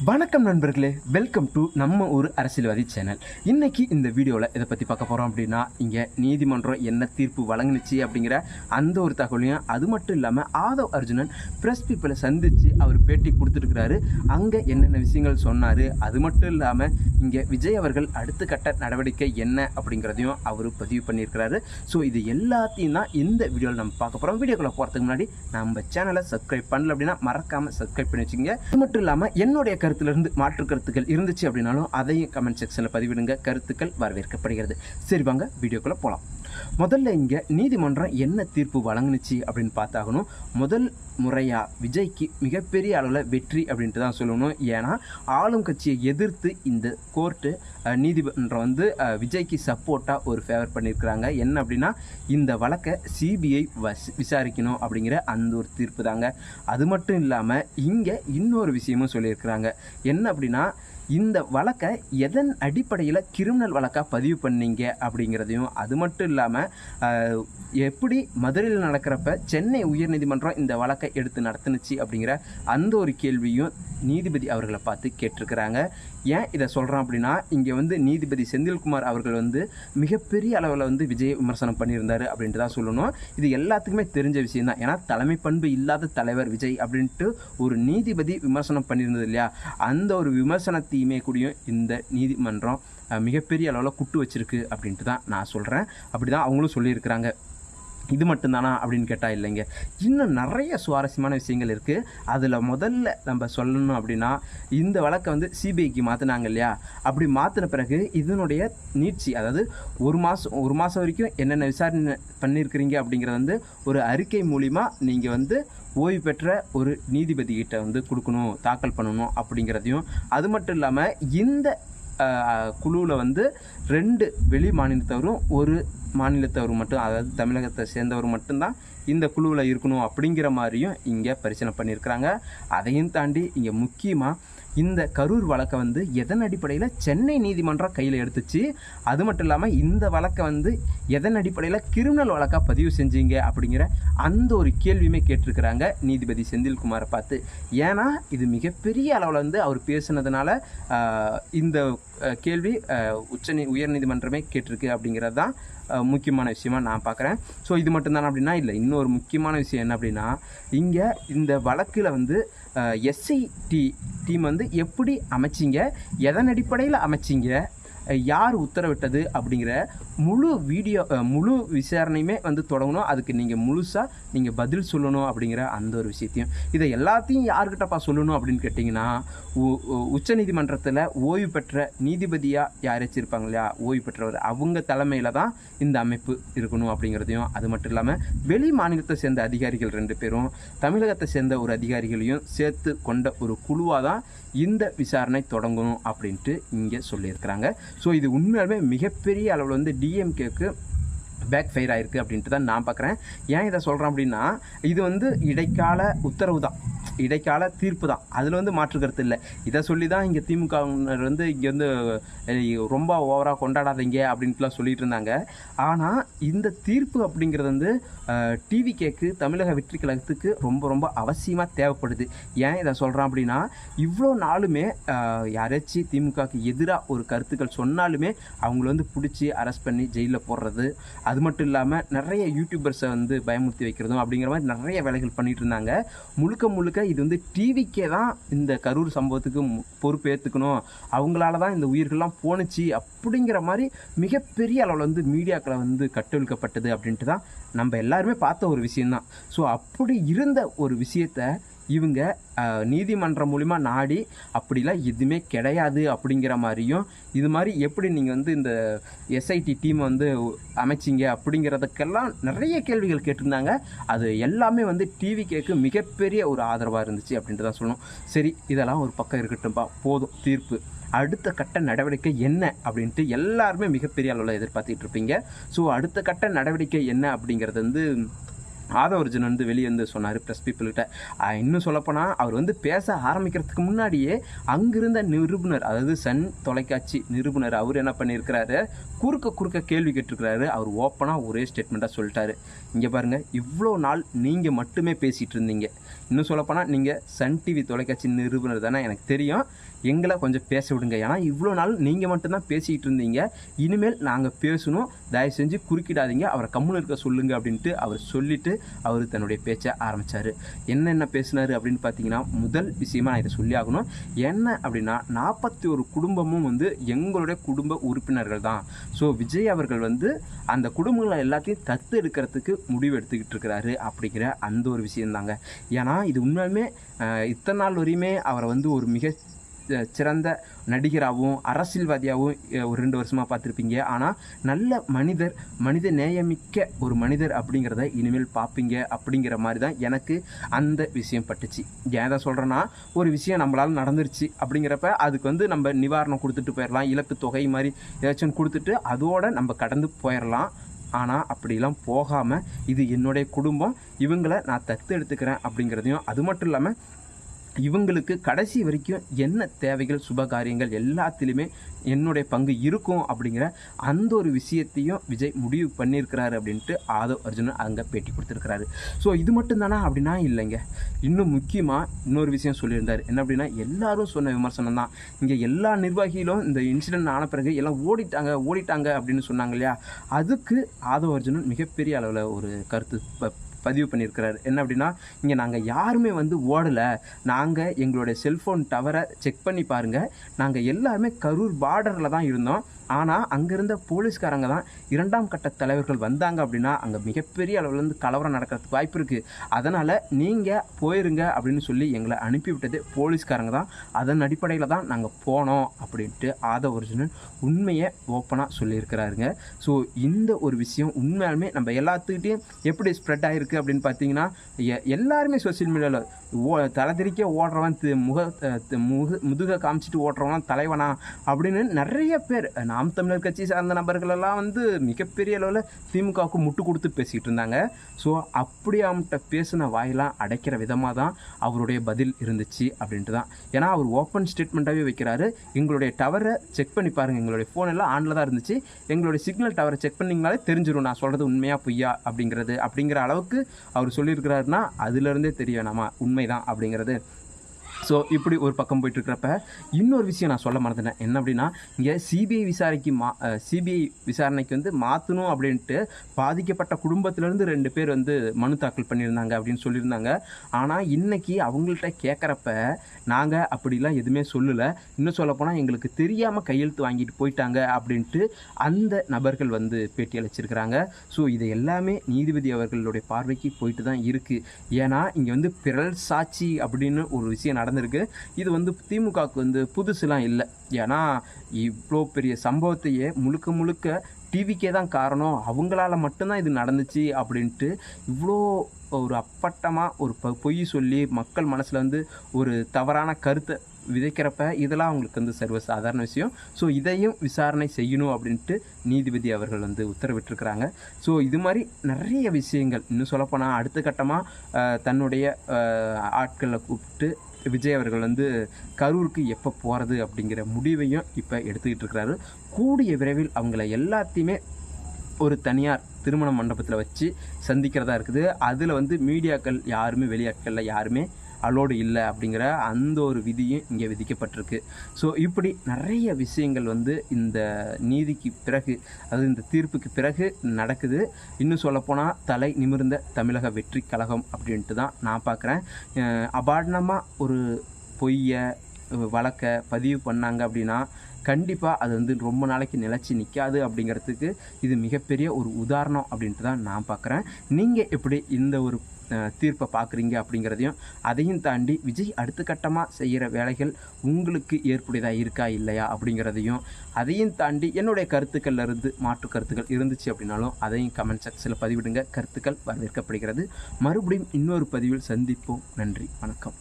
வணக்கம் நண்பர்களே, welcome to நம்ம ஒரு அரசியல்வாதி சேனல். இன்னைக்கு இந்த வீடியோவில் இதை பற்றி பார்க்க போகிறோம். அப்படின்னா இங்கே நீதிமன்றம் என்ன தீர்ப்பு வழங்குனுச்சு அப்படிங்கிற அந்த ஒரு தகவலையும், அது மட்டும் இல்லாமல் ஆதவ் அர்ஜுனன் ப்ரெஸ் பீப்பிளை சந்தித்து அவர் பேட்டி கொடுத்துருக்கிறாரு. அங்கே என்னென்ன விஷயங்கள் சொன்னார், அது மட்டும் இல்லாமல் இங்கே விஜய் அவர்கள் அடுத்த கட்ட நடவடிக்கை என்ன அப்படிங்கிறதையும் அவர் பதிவு பண்ணியிருக்கிறாரு. ஸோ இது எல்லாத்தையும் தான் இந்த வீடியோவில் நம்ம பார்க்க போகிறோம். வீடியோக்குள்ளே போகிறதுக்கு முன்னாடி நம்ம சேனலை சப்ஸ்கிரைப் பண்ணல அப்படின்னா மறக்காமல் சப்ஸ்கிரைப் பண்ணி வச்சுங்க. அது மட்டும் இல்லாமல் என்னுடைய கருத்திலிருந்து மாற்று கருத்துக்கள் இருந்துச்சு அப்படின்னாலும் அதையும் கமெண்ட் செக்ஷனில் பதிவிடுங்க. கருத்துக்கள் வரவேற்கப்படுகிறது. சரி, வாங்க வீடியோக்குள்ளே போகலாம். முதல்ல இங்கே நீதிமன்றம் என்ன தீர்ப்பு வழங்குனுச்சு அப்படின்னு பார்த்தாகணும். முதல் முறையாக விஜய்க்கு மிகப்பெரிய அளவில் வெற்றி அப்படின்ட்டு தான் சொல்லணும். ஏன்னா ஆளும் கட்சியை எதிர்த்து இந்த கோர்ட்டு நீதிமன்றம் விஜய்க்கு சப்போர்ட்டாக ஒரு ஃபேவர் பண்ணியிருக்கிறாங்க. என்ன அப்படின்னா இந்த வழக்கை சிபிஐ விசாரிக்கணும் அப்படிங்கிற அந்த ஒரு தீர்ப்பு தாங்க. அது மட்டும் இல்லாமல் இங்கே இன்னொரு விஷயமும் சொல்லியிருக்கிறாங்க. என்ன அப்படின்னா இந்த வழக்கை எதன் அடிப்படையில் கிரிமினல் வழக்காக பதிவு பண்ணீங்க அப்படிங்கிறதையும், அது மட்டும் இல்லாமல் எப்படி மதுரையில் நடக்கிறப்ப சென்னை உயர்நீதிமன்றம் இந்த வழக்கை எடுத்து நடத்துனுச்சு அப்படிங்கிற அந்த ஒரு கேள்வியும் நீதிபதி அவர்களை பார்த்து கேட்டிருக்கிறாங்க. ஏன் இதை சொல்கிறோம் அப்படின்னா இங்கே நீதிபதி செந்தில்குமார் அவர்கள் மிகப்பெரிய அளவில் விஜய் விமர்சனம் பண்ணியிருந்தார் அப்படின்ட்டு தான் சொல்லணும். இது எல்லாத்துக்குமே தெரிஞ்ச விஷயம் தான். ஏன்னா தலைமை பண்பு இல்லாத தலைவர் விஜய் அப்படின்ட்டு ஒரு நீதிபதி விமர்சனம் பண்ணியிருந்தது இல்லையா, அந்த ஒரு விமர்சனத்தையுமே கூடியும் இந்த நீதிமன்றம் மிகப்பெரிய அளவில் குட்டு வச்சிருக்கு அப்படின்ட்டு தான் நான் சொல்கிறேன். அப்படி தான் அவங்களும் சொல்லியிருக்கிறாங்க. இது மட்டும்தானா அப்படின்னு கேட்டால் இல்லைங்க, இன்னும் நிறைய சுவாரஸ்யமான விஷயங்கள் இருக்குது. அதில் முதல்ல நம்ம சொல்லணும் அப்படின்னா இந்த வழக்கை சிபிஐக்கு மாற்றினாங்க இல்லையா, அப்படி மாற்றின பிறகு இதனுடைய நீட்சி, அதாவது ஒரு மாதம் வரைக்கும் என்னென்ன விசாரணை பண்ணியிருக்கிறீங்க அப்படிங்கிறத ஒரு அறிக்கை மூலிமா நீங்கள் ஓய்வு பெற்ற ஒரு நீதிபதிகிட்ட கொடுக்கணும், தாக்கல் பண்ணணும் அப்படிங்கிறதையும், அது மட்டும் இல்லாமல் இந்த குழுவில் 2 வெளி மாநிலத்தவரும் ஒரு மாநிலத்தவர் மட்டும், அதாவது தமிழகத்தை சேர்ந்தவர் மட்டும்தான் இந்த குழுவில் இருக்கணும் அப்படிங்கிற மாதிரியும் இங்கே பரிசீலனை பண்ணியிருக்கிறாங்க. அதையும் தாண்டி இங்கே முக்கியமாக இந்த கரூர் வழக்கை எதன் அடிப்படையில் சென்னை நீதிமன்றம் கையில் எடுத்துச்சு, அது மட்டும் இல்லாமல் இந்த வழக்கை எதன் அடிப்படையில் கிரிமினல் வழக்காக பதிவு செஞ்சீங்க அப்படிங்கிற அந்த ஒரு கேள்வியுமே கேட்டிருக்கிறாங்க நீதிபதி செந்தில்குமாரை பார்த்து. ஏன்னா இது மிகப்பெரிய அளவில் அவர் பேசுனதுனால இந்த கேள்வி உயர்நீதிமன்றமே கேட்டிருக்கு அப்படிங்கிறது தான் முக்கியமான விஷயமா நான் பார்க்குறேன். ஸோ இது மட்டும்தானே அப்படின்னா இல்லை, இன்னொரு முக்கியமான விஷயம் என்ன அப்படின்னா இங்கே இந்த வழக்கில் எஸ்ஐடி டீம் எப்படி அமைச்சிங்க, எதன் அடிப்படையில் அமைச்சிங்க, யார் உத்தரவிட்டது அப்படிங்கிற முழு விசாரணையுமே தொடங்கணும். அதுக்கு நீங்கள் முழுசாக நீங்கள் பதில் சொல்லணும் அப்படிங்கிற அந்த ஒரு விஷயத்தையும், இதை எல்லாத்தையும் யார்கிட்டப்பா சொல்லணும் அப்படின்னு கேட்டிங்கன்னா உச்சநீதிமன்றத்தில் ஓய்வு பெற்ற நீதிபதியாக யாராச்சும் இருப்பாங்க இல்லையா, ஓய்வு பெற்றவர், அவங்க தலைமையில் தான் இந்த அமைப்பு இருக்கணும் அப்படிங்கிறதையும், அது மட்டும் இல்லாமல் வெளி மாநிலத்தை சேர்ந்த அதிகாரிகள் 2 பேரும் தமிழகத்தை சேர்ந்த ஒரு அதிகாரிகளையும் சேர்த்து கொண்ட ஒரு குழுவாக தான் இந்த விசாரணை தொடங்கணும் அப்படின்ட்டு இங்கே சொல்லியிருக்கிறாங்க. ஸோ இது உண்மையாலுமே மிகப்பெரிய அளவில் டிஎம்கேக்கு பேக் ஃபயர் ஆகிருக்கு அப்படின்ட்டு தான் நான் பார்க்குறேன். ஏன் இதை சொல்கிறேன் அப்படின்னா இது இடைக்கால உத்தரவு தான், இடைக்கால தீர்ப்பு தான், அதில் மாற்று கருத்து இல்லை. இதை சொல்லி தான் இங்கே திமுகவினர் இங்கே ரொம்ப ஓவராக கொண்டாடாதீங்க அப்படின்ட்டுலாம் சொல்லிட்டு இருந்தாங்க. ஆனால் இந்த தீர்ப்பு அப்படிங்கிறது டிவிகேக்கு, தமிழக வெற்றி கழகத்துக்கு ரொம்ப ரொம்ப அவசியமாக தேவைப்படுது. ஏன் இதை சொல்கிறேன் அப்படின்னா இவ்வளோ நாளுமே யாராச்சும் திமுகவுக்கு எதிராக ஒரு கருத்துக்கள் சொன்னாலுமே அவங்கள பிடிச்சி அரெஸ்ட் பண்ணி ஜெயிலில் போடுறது, அது மட்டும் இல்லாமல் நிறைய யூடியூபர்ஸை பயமுறுத்தி வைக்கிறதும் அப்படிங்கிற மாதிரி நிறைய வேலைகள் பண்ணிகிட்டு இருந்தாங்க. முழுக்க இது டிவிக்கே தான் இந்த கரூர் சம்பவத்துக்கு பொறுப்பு ஏற்றுக்கணும், அவங்களால தான் இந்த உயிர்கள்லாம் போணுச்சு அப்படிங்கிற மாதிரி மிகப்பெரிய அளவில் மீடியாக்களை கட்டவிழ்க்கப்பட்டது அப்படின்ட்டு தான் நம்ம எல்லாருமே பார்த்த ஒரு விஷயந்தான். ஸோ அப்படி இருந்த ஒரு விஷயத்தை இவங்க நீதிமன்றம் மூலிமா நாடி அப்படிலாம் எதுவுமே கிடையாது அப்படிங்கிற மாதிரியும், இது மாதிரி எப்படி நீங்கள் இந்த எஸ்ஐடி டீம் அமைச்சிங்க அப்படிங்கிறதுக்கெல்லாம் நிறைய கேள்விகள் கேட்டிருந்தாங்க. அது எல்லாமே டிவிகேக்கு மிகப்பெரிய ஒரு ஆதரவாக இருந்துச்சு அப்படின்ட்டு தான் சொல்லணும். சரி, இதெல்லாம் ஒரு பக்கம் இருக்கட்டும்பா, போதும் தீர்ப்பு. அடுத்த கட்ட நடவடிக்கை என்ன அப்படின்ட்டு எல்லாருமே மிகப்பெரிய அளவில் எதிர்பார்த்துட்டு இருப்பீங்க. ஸோ அடுத்த கட்ட நடவடிக்கை என்ன அப்படிங்கிறது ஆதவ் அர்ஜுன் வெளியே சொன்னார் ப்ரெஸ் பீப்புள்கிட்ட. இன்னும் சொல்லப்போனால் அவர் பேச ஆரம்பிக்கிறதுக்கு முன்னாடியே அங்கிருந்த நிருபுணர், அதாவது சன் தொலைக்காட்சி நிருபுணர், அவர் என்ன பண்ணியிருக்கிறாரு, குறுக்க கேள்வி கேட்டிருக்கிறாரு. அவர் ஓப்பனாக ஒரே ஸ்டேட்மெண்ட்டாக சொல்லிட்டாரு, இங்கே பாருங்கள், இவ்வளோ நாள் நீங்கள் மட்டுமே பேசிகிட்டு இருந்தீங்க, இன்னும் சொல்லப்போனால் நீங்கள் சன் டிவி தொலைக்காட்சி நிறுவனர் தானே, எனக்கு தெரியும். எங்களை கொஞ்சம் பேச விடுங்க. ஏன்னா இவ்வளோ நாள் நீங்கள் மட்டும்தான் பேசிக்கிட்டு இருந்தீங்க. இனிமேல் நாங்கள் பேசணும், தயவு செஞ்சு குறுக்கிடாதீங்க, அவரை கம்முன்னு இருக்க சொல்லுங்கள் அப்படின்ட்டு அவர் சொல்லிவிட்டு அவர் தன்னுடைய பேச்சை ஆரம்பித்தார். என்னென்ன பேசினார் அப்படின்னு பார்த்தீங்கன்னா, முதல் விஷயமா நான் இதை சொல்லி ஆகணும். என்ன அப்படின்னா, 41 குடும்பமும் வந்து எங்களுடைய குடும்ப உறுப்பினர்கள் தான். ஸோ விஜய் அவர்கள் வந்து அந்த குடும்பங்களை எல்லாத்தையும் தத்து எடுக்கிறதுக்கு முடிவு எடுத்துக்கிட்டு இருக்கிறாரு அப்படிங்கிற அந்த ஒரு விஷயந்தாங்க. ஏன்னா இது உண்மையுமே இத்தனை நாள் வரையுமே அவரை வந்து ஒரு மிக சிறந்த நடிகராகவும் அரசியல்வாதியாகவும் ஒரு 2 வருஷமாக பார்த்துருப்பீங்க. ஆனால் நல்ல மனிதர், மனித நேயமிக்க ஒரு மனிதர் அப்படிங்கிறத இனிமேல் பார்ப்பீங்க அப்படிங்கிற மாதிரி தான் எனக்கு அந்த விஷயம் பட்டுச்சு. ஏன் தான் சொல்கிறேன்னா, ஒரு விஷயம் நம்மளால் நடந்துருச்சு அப்படிங்கிறப்ப அதுக்கு வந்து நம்ம நிவாரணம் கொடுத்துட்டு போயிடலாம், இழப்பு தொகை மாதிரி ஏதாச்சும் கொடுத்துட்டு அதோடு நம்ம கடந்து போயிடலாம். ஆனால் அப்படிலாம் போகாமல், இது என்னுடைய குடும்பம், இவங்களை நான் தத்து எடுத்துக்கிறேன் அப்படிங்கிறதையும், அது மட்டும் இல்லாமல் இவங்களுக்கு கடைசி வரைக்கும் என்ன தேவைகள் சுபகாரியங்கள் எல்லாத்துலேயுமே என்னுடைய பங்கு இருக்கும் அப்படிங்கிற அந்த ஒரு விஷயத்தையும் விஜய் முடிவு பண்ணியிருக்கிறாரு அப்படின்ட்டு ஆதவ் அர்ஜுனன் அங்கே பேட்டி கொடுத்துருக்கிறாரு. ஸோ இது மட்டும்தானா அப்படின்னா இல்லைங்க. இன்னும் முக்கியமாக இன்னொரு விஷயம் சொல்லியிருந்தார். என்ன அப்படின்னா, எல்லாரும் சொன்ன விமர்சனம் தான், இங்கே எல்லா நிர்வாகிகளும் இந்த இன்சிடென்ட் ஆன பிறகு எல்லாம் ஓடிட்டாங்க அப்படின்னு சொன்னாங்க இல்லையா, அதுக்கு ஆதவ் அர்ஜுனன் மிகப்பெரிய அளவில் ஒரு கருத்து பதிவு பண்ணியிருக்கிறார். என்ன அப்படின்னா, இங்கே நாங்கள் யாருமே வந்து ஓடலை, நாங்கள் எங்களுடைய செல்ஃபோன் டவரை செக் பண்ணி பாருங்கள், நாங்கள் எல்லாருமே கரூர் பார்டரில் தான் இருந்தோம். ஆனால் அங்கே இருந்த போலீஸ்காரங்க தான் 2ஆம் கட்ட தலைவர்கள் வந்தாங்க அப்படின்னா அங்கே மிகப்பெரிய அளவுலேருந்து கலவரம் நடக்கிறதுக்கு வாய்ப்பு இருக்குது. அதனால் நீங்கள் போயிருங்க அப்படின்னு சொல்லி எங்களை அனுப்பிவிட்டது போலீஸ்காரங்க தான். அதன் அடிப்படையில் தான் நாங்கள் போனோம் அப்படின்ட்டு ஆதவ் அர்ஜுனன் உண்மையை ஓப்பனாக சொல்லியிருக்கிறாருங்க. ஸோ இந்த ஒரு விஷயம் உண்மையாலுமே நம்ம எல்லாத்துக்கிட்டையும் எப்படி ஸ்ப்ரெட் ஆகிருக்கு அப்படின்னு பார்த்தீங்கன்னா, எல்லாருமே சோசியல் மீடியாவில் தலைதிரிக்க ஓடுறவன் முதுகை காமிச்சிட்டு ஓடுறவன் தலைவனா அப்படின்னு நிறைய பேர் நாம் தமிழர் கட்சி சார்ந்த நபர்களெல்லாம் வந்து மிகப்பெரிய அளவில் திமுகவுக்கு முட்டு கொடுத்து பேசிக்கிட்டு இருந்தாங்க. ஸோ அப்படி அவன்கிட்ட பேசின வாயெல்லாம் அடைக்கிற விதமாக தான் அவருடைய பதில் இருந்துச்சு அப்படின்ட்டு தான். ஏன்னா அவர் ஓப்பன் ஸ்டேட்மெண்ட்டாகவே வைக்கிறாரு, எங்களுடைய டவரை செக் பண்ணி பாருங்கள், எங்களுடைய ஃபோன் எல்லாம் ஆனில் தான் இருந்துச்சு, எங்களுடைய சிக்னல் டவரை செக் பண்ணிங்கனாலே தெரிஞ்சிடும் நான் சொல்கிறது உண்மையாக பொய்யா அப்படிங்கிற அளவுக்கு அவர் சொல்லியிருக்கிறாருன்னா அதுலேருந்தே தெரியும் நம்ம உண்மைதான் அப்படிங்கிறது. ஸோ இப்படி ஒரு பக்கம் போயிட்டுருக்கிறப்ப இன்னொரு விஷயம் நான் சொல்ல மறந்துட்டேன். என்ன அப்படின்னா, இங்கே சிபிஐ விசாரணைக்கு வந்து மாற்றணும் அப்படின்ட்டு பாதிக்கப்பட்ட குடும்பத்திலேருந்து 2 பேர் வந்து மனு தாக்கல் பண்ணியிருந்தாங்க அப்படின்னு சொல்லியிருந்தாங்க. ஆனால் இன்றைக்கி அவங்கள்ட்ட கேட்குறப்ப நாங்கள் அப்படிலாம் எதுவுமே சொல்லலை, இன்னும் சொல்லப்போனால் எங்களுக்கு தெரியாமல் கையெழுத்து வாங்கிட்டு போயிட்டாங்க அப்படின்ட்டு அந்த நபர்கள் வந்து பேட்டி அளிச்சிருக்கிறாங்க. ஸோ இது எல்லாமே நீதிபதி அவர்களுடைய பார்வைக்கு போயிட்டு தான் இருக்குது. ஏன்னா இங்கே வந்து பிறல் சாட்சி அப்படின்னு ஒரு விஷயம் நடந்திருக்கு. இது வந்து திமுகவுக்கு வந்து புதுசுலாம் இல்லை. ஏன்னா இவ்வளோ பெரிய சம்பவத்தையே முழுக்க டிவிக்கே தான் காரணம், அவங்களால மட்டும்தான் இது நடந்துச்சு அப்படின்ட்டு இவ்வளோ ஒரு அப்பட்டமாக ஒரு பொய் சொல்லி மக்கள் மனசில் வந்து ஒரு தவறான கருத்தை விதைக்கிறப்ப இதெல்லாம் அவங்களுக்கு வந்து சர்வசாதாரண விஷயம். ஸோ இதையும் விசாரணை செய்யணும் அப்படின்ட்டு நீதிபதி அவர்கள் வந்து உத்தரவிட்டிருக்கிறாங்க. ஸோ இது மாதிரி நிறைய விஷயங்கள் இன்னும் சொல்லப்போனால் அடுத்த கட்டமாக தன்னுடைய ஆட்களை கூப்பிட்டு விஜய் அவர்கள் வந்து கரூருக்கு எப்போ போகிறது அப்படிங்கிற முடிவையும் இப்போ எடுத்துக்கிட்டு இருக்கிறாரு. கூடிய விரைவில் அவங்கள எல்லாத்தையுமே ஒரு தனியார் திருமண மண்டபத்தில் வச்சு சந்திக்கிறதா இருக்குது. அதில் வந்து மீடியாக்கள் யாருமே, வெளியாட்களில் யாருமே அலோடு இல்லை அப்படிங்கிற அந்த ஒரு விதியும் இங்கே விதிக்கப்பட்டிருக்கு. ஸோ இப்படி நிறைய விஷயங்கள் வந்து இந்த நீதிக்கு பிறகு, அதாவது இந்த தீர்ப்புக்கு பிறகு நடக்குது. இன்னும் சொல்லப்போனால் தலை நிமிர்ந்த தமிழக வெற்றி கழகம் அப்படின்ட்டு தான் நான் பார்க்குறேன். அபாடனமாக ஒரு பொய்யை வழக்கை பதிவு பண்ணாங்க அப்படின்னா கண்டிப்பாக அது வந்து ரொம்ப நாளைக்கு நிலச்சி நிற்காது அப்படிங்கிறதுக்கு இது மிகப்பெரிய ஒரு உதாரணம் அப்படின்ட்டு தான் நான் பார்க்குறேன். நீங்கள் எப்படி இந்த ஒரு தீர்ப்பை பார்க்குறீங்க அப்படிங்கிறதையும், அதையும் தாண்டி விஜய் அடுத்த கட்டமாக செய்கிற வேலைகள் உங்களுக்கு ஏற்புடையதாக இருக்கா இல்லையா அப்படிங்கிறதையும், அதையும் தாண்டி என்னுடைய கருத்துக்களில் இருந்து மாற்று கருத்துக்கள் இருந்துச்சு அப்படின்னாலும் அதையும் கமெண்ட் செக்ஷனில் பதிவிடுங்க. கருத்துக்கள் வரவேற்கப்படுகிறது. மறுபடியும் இன்னொரு பதிவில் சந்திப்போம். நன்றி, வணக்கம்.